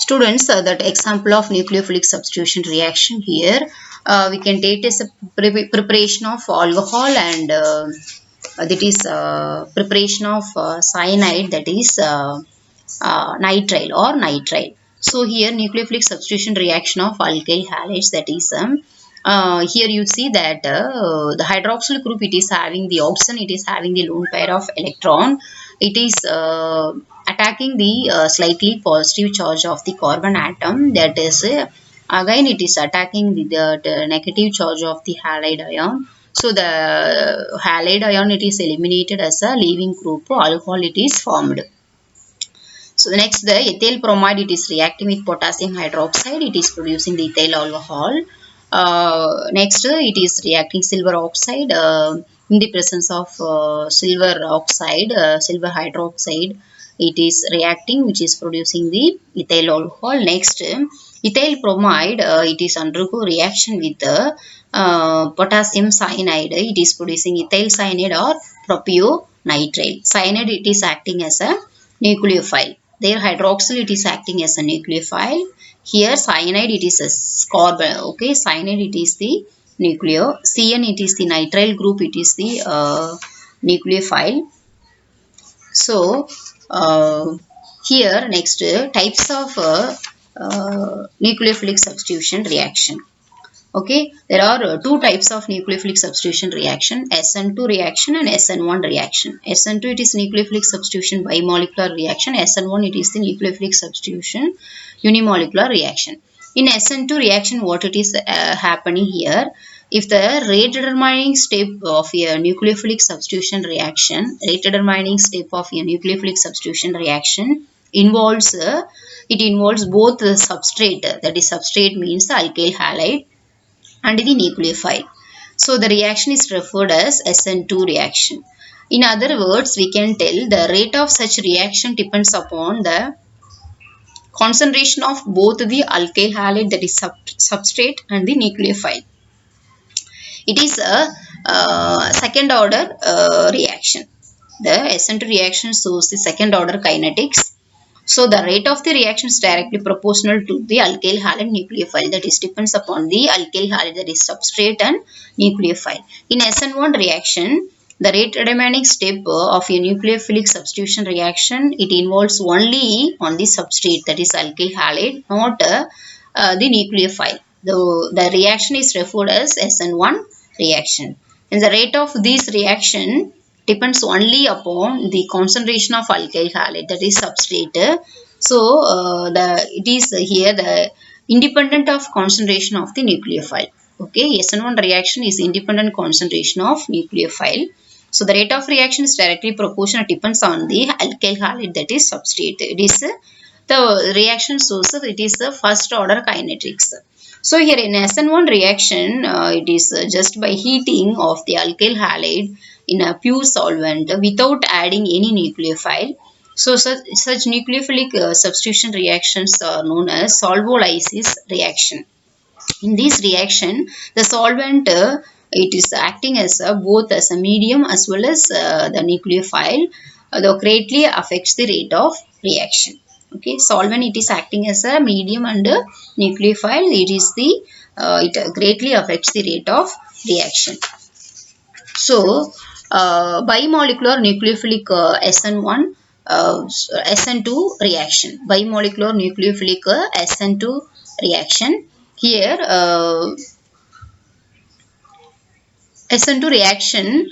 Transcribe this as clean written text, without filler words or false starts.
Students, that example of nucleophilic substitution reaction here, we can take as a preparation of alcohol and that is preparation of cyanide, that is nitrile or nitrile. So here nucleophilic substitution reaction of alkyl halides, that is here you see that the hydroxyl group, it is having the oxygen, it is having the lone pair of electron. It is attacking the slightly positive charge of the carbon atom, that is again it is attacking the negative charge of the halide ion. So the halide ion, it is eliminated as a leaving group, alcohol it is formed. So the next, the ethyl bromide, it is reacting with potassium hydroxide, it is producing the ethyl alcohol. Next, it is reacting silver oxide in the presence of silver oxide, silver hydroxide. It is reacting, which is producing the ethyl alcohol. Next, ethyl bromide, it is undergo reaction with the potassium cyanide. It is producing ethyl cyanide or propionitrile. Cyanide, it is acting as a nucleophile. There hydroxyl, it is acting as a nucleophile. Here cyanide, it is a carbon. Okay, cyanide, it is the nucleo. CN, it is the nitrile group, it is the nucleophile. So here next, types of nucleophilic substitution reaction. Okay, there are two types of nucleophilic substitution reaction, SN2 reaction and SN1 reaction. SN2, it is nucleophilic substitution bimolecular reaction. SN1, it is the nucleophilic substitution unimolecular reaction. In SN2 reaction, what it is happening here, if the rate determining step of a nucleophilic substitution reaction, involves it involves both the substrate, that is substrate means the alkyl halide, and the nucleophile. So the reaction is referred as SN2 reaction. In other words, we can tell the rate of such reaction depends upon the concentration of both the alkyl halide, that is substrate, and the nucleophile. It is a second order reaction. The SN2 reaction shows the second order kinetics. So the rate of the reaction is directly proportional to the alkyl halide nucleophile, that is depends upon the alkyl halide, that is substrate and nucleophile. In SN1 reaction, the rate determining step of a nucleophilic substitution reaction, it involves only on the substrate, that is alkyl halide, not the nucleophile. The reaction is referred as SN1 reaction. And the rate of this reaction depends only upon the concentration of alkyl halide, that is substrate. So it is here the independent of concentration of the nucleophile. Okay, SN1 reaction is independent concentration of nucleophile. So the rate of reaction is directly proportional, depends on the alkyl halide, that is substrate. It is the reaction source, it is the first order kinetics. So here in SN1 reaction, it is just by heating of the alkyl halide in a pure solvent without adding any nucleophile. So such nucleophilic substitution reactions are known as solvolysis reaction. In this reaction, the solvent it is acting as both as a medium as well as the nucleophile, though greatly affects the rate of reaction. Okay, solvent, it is acting as a medium and nucleophile. It is the it greatly affects the rate of reaction. So bimolecular nucleophilic SN1 SN2 reaction, bimolecular nucleophilic SN2 reaction. Here SN2 reaction,